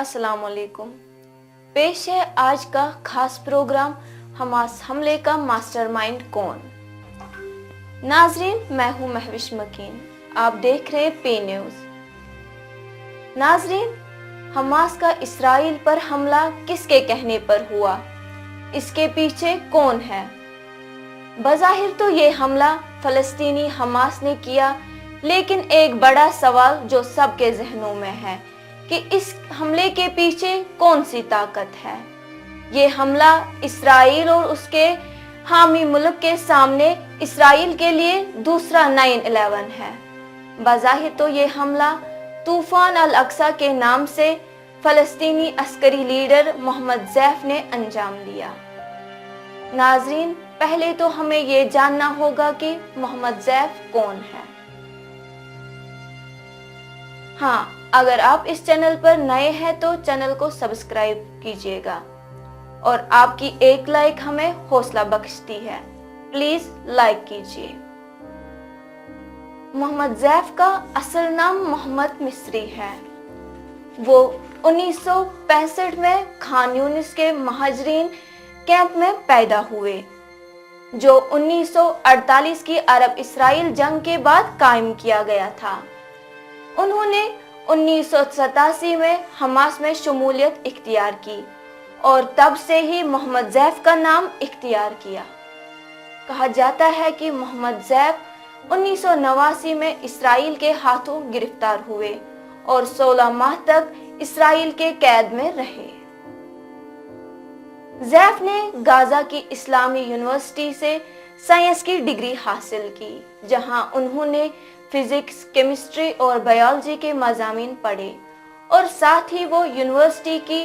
अस्सलाम वालेकुम। पेश है आज का खास प्रोग्राम हमास हमले का मास्टरमाइंड कौन। नाजरीन, मैं हूं महविश मकीन, आप देख रहे हैं पे न्यूज़। नाजरीन, हमास का इसराइल पर हमला किसके कहने पर हुआ, इसके पीछे कौन है? बज़ाहिर तो ये हमला फ़लस्तीनी हमास ने किया, लेकिन एक बड़ा सवाल जो सबके जहनों में है कि इस हमले के पीछे कौन सी ताकत है। ये हमला इसराइल और उसके हामी मुल्क के सामने इसराइल के लिए दूसरा 9/11 है। बज़ाहिर तो ये हमला तूफान अल अक्सा के नाम से फ़लस्तीनी अस्करी लीडर मोहम्मद ज़ैफ ने अंजाम दिया। नाजरीन, पहले तो हमें ये जानना होगा कि मोहम्मद ज़ैफ कौन है। हाँ, अगर आप इस चैनल पर नए हैं तो चैनल को सब्सक्राइब कीजिएगा और आपकी एक लाइक हमें हौसला बख्शती है। प्लीज लाइक कीजिए। मोहम्मद ज़ैफ का असल नाम मोहम्मद मिस्री है। वो 1965 में खान यूनिस के महाजरीन कैंप में पैदा हुए, जो 1948 की अरब इसराइल जंग के बाद कायम किया गया था। उन्होंने 1987 में हमास में शमूलियत इख्तियार की और तब से ही मोहम्मद ज़ैफ का नाम इख्तियार किया। कहा जाता है कि मोहम्मद ज़ैफ 1989 में इसराइल के हाथों गिरफ्तार हुए और 16 माह तक इसराइल के कैद में रहे। ज़ैफ ने गाजा की इस्लामी यूनिवर्सिटी से साइंस की डिग्री हासिल की, जहां उन्होंने फिजिक्स, केमिस्ट्री और बायोलॉजी के मज़ामीन पढ़े और साथ ही वो यूनिवर्सिटी की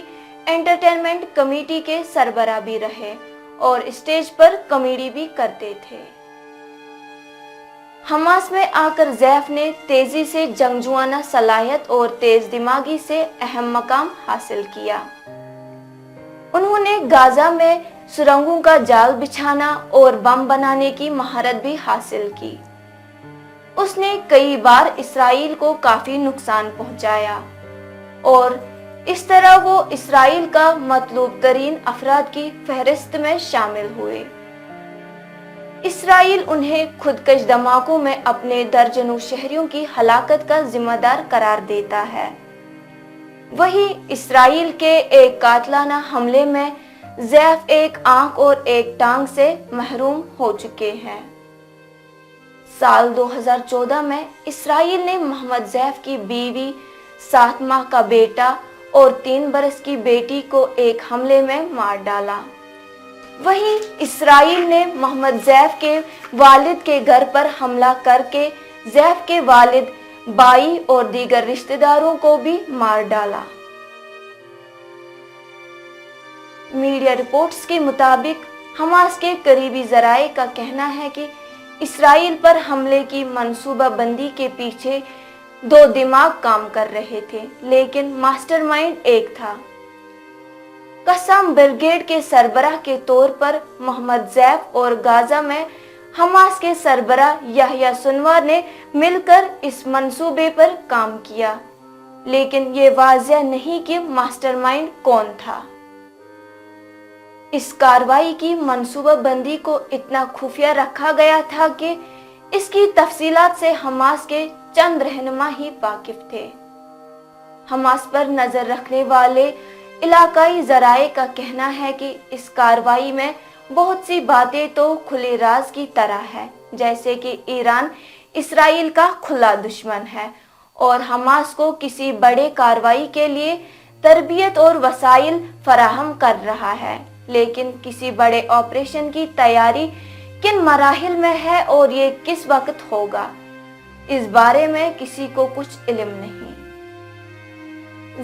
एंटरटेनमेंट कमेटी के सरबराह भी रहे और स्टेज पर कॉमेडी भी करते थे। हमास में आकर ज़ैफ ने तेजी से जंगजुआना सलाहियत और तेज दिमागी से अहम मकाम हासिल किया। उन्होंने गाजा में सुरंगों का जाल बिछाना और बम बनाने की महारत भी हासिल की। उसने कई बार इसराइल को काफी नुकसान पहुंचाया और इस तरह वो इसराइल का मतलूब तरीन अफराद की फहरिस्त में शामिल हुए। इसराइल उन्हें खुदकश धमाकों में अपने दर्जनों शहरियों की हलाकत का जिम्मेदार करार देता है। वही इसराइल के एक कातलाना हमले में ज़ैफ एक आंख और एक टांग से महरूम हो चुके हैं। साल 2014 में इसराइल ने मोहम्मद ज़ैफ की बीवी, 7 माह का बेटा और 3 बरस की बेटी को एक हमले में मार डाला। वहीं इसराइल ने मोहम्मद ज़ैफ के वालिद के घर पर हमला करके ज़ैफ के वालिद, बाई और दीगर रिश्तेदारों को भी मार डाला। मीडिया रिपोर्ट्स के मुताबिक हमास के करीबी ज़राए का कहना है कि इसराइल पर हमले की मंसूबाबंदी के पीछे 2 दिमाग काम कर रहे थे, लेकिन मास्टरमाइंड एक था। कस्साम ब्रिगेड के सरबराह के तौर पर मोहम्मद ज़ैफ और गाजा में हमास के सरबराह याह्या सिनवार ने मिलकर इस मंसूबे पर काम किया, लेकिन ये वाज़ेह नहीं कि मास्टरमाइंड कौन था। इस कार्रवाई की मंसूबाबंदी को इतना खुफिया रखा गया था कि इसकी तफसीलात से हमास के चंद रहनुमा ही वाकिफ थे। हमास पर नजर रखने वाले इलाकाई ज़राए का कहना है कि इस कार्रवाई में बहुत सी बातें तो खुले राज की तरह है, जैसे कि ईरान इसराइल का खुला दुश्मन है और हमास को किसी बड़े कार्रवाई के लिए तरबियत और वसाइल फराहम कर रहा है, लेकिन किसी बड़े ऑपरेशन की तैयारी किन मराहिल में है और ये किस वक्त होगा, इस बारे में किसी को कुछ इल्म नहीं।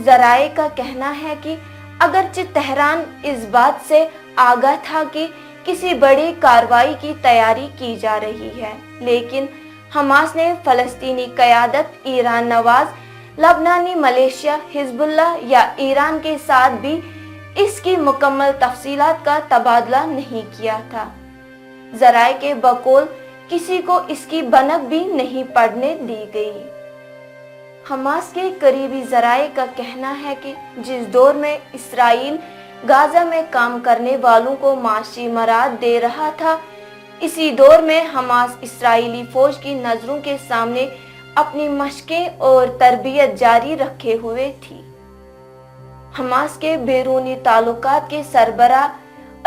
ज़राए का कहना है कि अगरचे तेहरान इस बात से आगाह था कि किसी बड़ी कार्रवाई की तैयारी की जा रही है, लेकिन हमास ने फ़लस्तीनी क़यादत, ईरान नवाज, लबनानी मलेशिया, हिजबुल्लाह या ईरान के साथ भी इसकी मुकम्मल तफसीलात का तबादला नहीं किया था। ज़राए के बकौल किसी को इसकी बनक भी नहीं पढ़ने दी गई। حماس کے قریبی ذرائع کا کہنا ہے کہ جس دور میں اسرائیل غزہ میں کام کرنے والوں کو معاشی امداد دے رہا تھا، اسی دور میں حماس اسرائیلی فوج کی نظروں کے سامنے اپنی مشقیں اور تربیت جاری رکھے ہوئے تھی۔ حماس کے بیرونی تعلقات کے سربراہ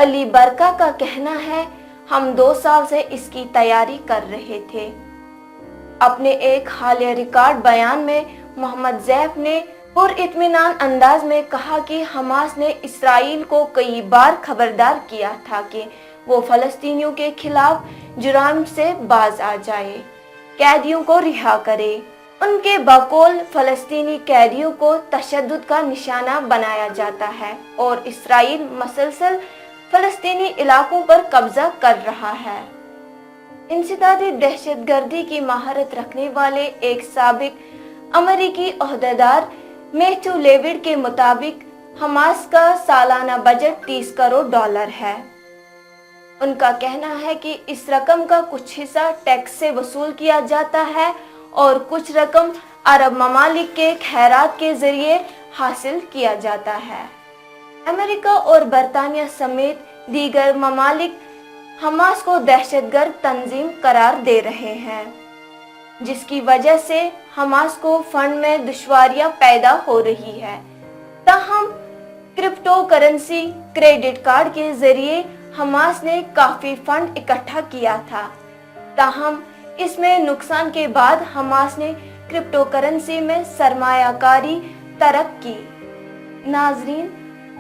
علی برکا کا کہنا ہے، ہم 2 سال سے اس کی تیاری کر رہے تھے۔ اپنے ایک حالیہ ریکارڈ بیان میں محمد زیف نے پر اطمینان انداز میں کہا کہ حماس نے اسرائیل کو کئی بار خبردار کیا تھا کہ وہ فلسطینیوں کے خلاف جرائم سے باز آ جائے، قیدیوں کو رہا کرے۔ ان کے بقول فلسطینی قیدیوں کو تشدد کا نشانہ بنایا جاتا ہے اور اسرائیل مسلسل فلسطینی علاقوں پر قبضہ کر رہا ہے۔ انسدادی دہشت گردی کی مہارت رکھنے والے ایک سابق امریکی عہدیدار میتھیو لیوڈ کے مطابق حماس کا سالانہ بجٹ $30 کروڑ ہے۔ ان کا کہنا ہے کہ اس رقم کا کچھ حصہ ٹیکس سے وصول کیا جاتا ہے اور کچھ رقم عرب ممالک کے خیرات کے ذریعے حاصل کیا جاتا ہے۔ امریکہ اور برطانیہ سمیت دیگر ممالک حماس کو دہشت گرد تنظیم قرار دے رہے ہیں، جس کی وجہ سے حماس کو فنڈ میں دشواریاں پیدا ہو رہی ہے۔ تاہم کرپٹو کرنسی کریڈٹ کارڈ کے ذریعے حماس نے کافی فنڈ اکٹھا کیا تھا، تاہم اس میں نقصان کے بعد حماس نے کرپٹو کرنسی میں سرمایہ کاری ترک کی۔ ناظرین،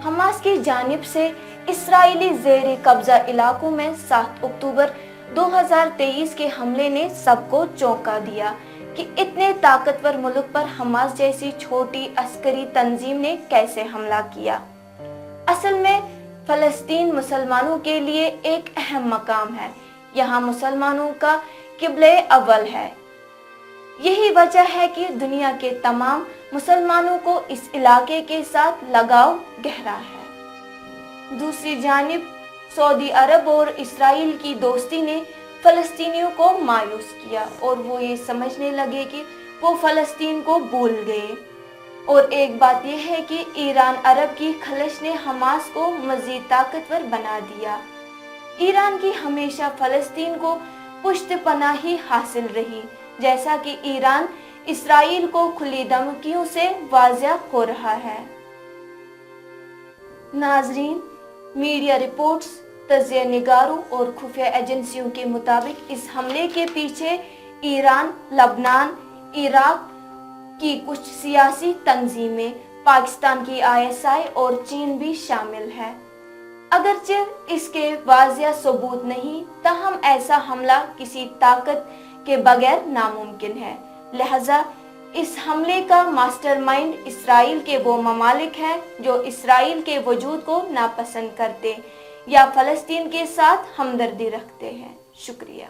حماس کی جانب سے اسرائیلی زیر قبضہ علاقوں میں 7 اکتوبر 2023 کے حملے نے سب کو چونکا دیا کہ اتنے طاقتور ملک پر حماس جیسی چھوٹی عسکری تنظیم نے کیسے حملہ کیا۔ اصل میں فلسطین مسلمانوں کے لیے ایک اہم مقام ہے، یہاں مسلمانوں کا قبلہ اول ہے۔ یہی وجہ ہے کہ دنیا کے تمام مسلمانوں کو اس علاقے کے ساتھ لگاؤ گہرا ہے۔ دوسری جانب سعودی عرب اور اسرائیل کی دوستی نے فلسطینیوں کو مایوس کیا اور وہ یہ سمجھنے لگے کہ وہ فلسطین کو بھول گئے۔ اور ایک بات یہ ہے کہ ایران عرب کی خلش نے حماس کو مزید طاقتور بنا دیا۔ ایران کی ہمیشہ فلسطین کو پشت پناہی حاصل رہی، جیسا کہ ایران اسرائیل کو کھلی دھمکیوں سے واضح ہو رہا ہے۔ ناظرین، میڈیا رپورٹس، تجزیہ نگاروں اور خفیہ ایجنسیوں کے مطابق اس حملے کے پیچھے ایران، لبنان، عراق کی کچھ سیاسی تنظیمیں، پاکستان کی ISI اور چین بھی شامل ہے۔ اگرچہ اس کے واضح ثبوت نہیں، تاہم ایسا حملہ کسی طاقت کے بغیر ناممکن ہے، لہذا اس حملے کا ماسٹر مائنڈ اسرائیل کے وہ ممالک ہیں جو اسرائیل کے وجود کو ناپسند کرتے یا فلسطین کے ساتھ ہمدردی رکھتے ہیں۔ شکریہ۔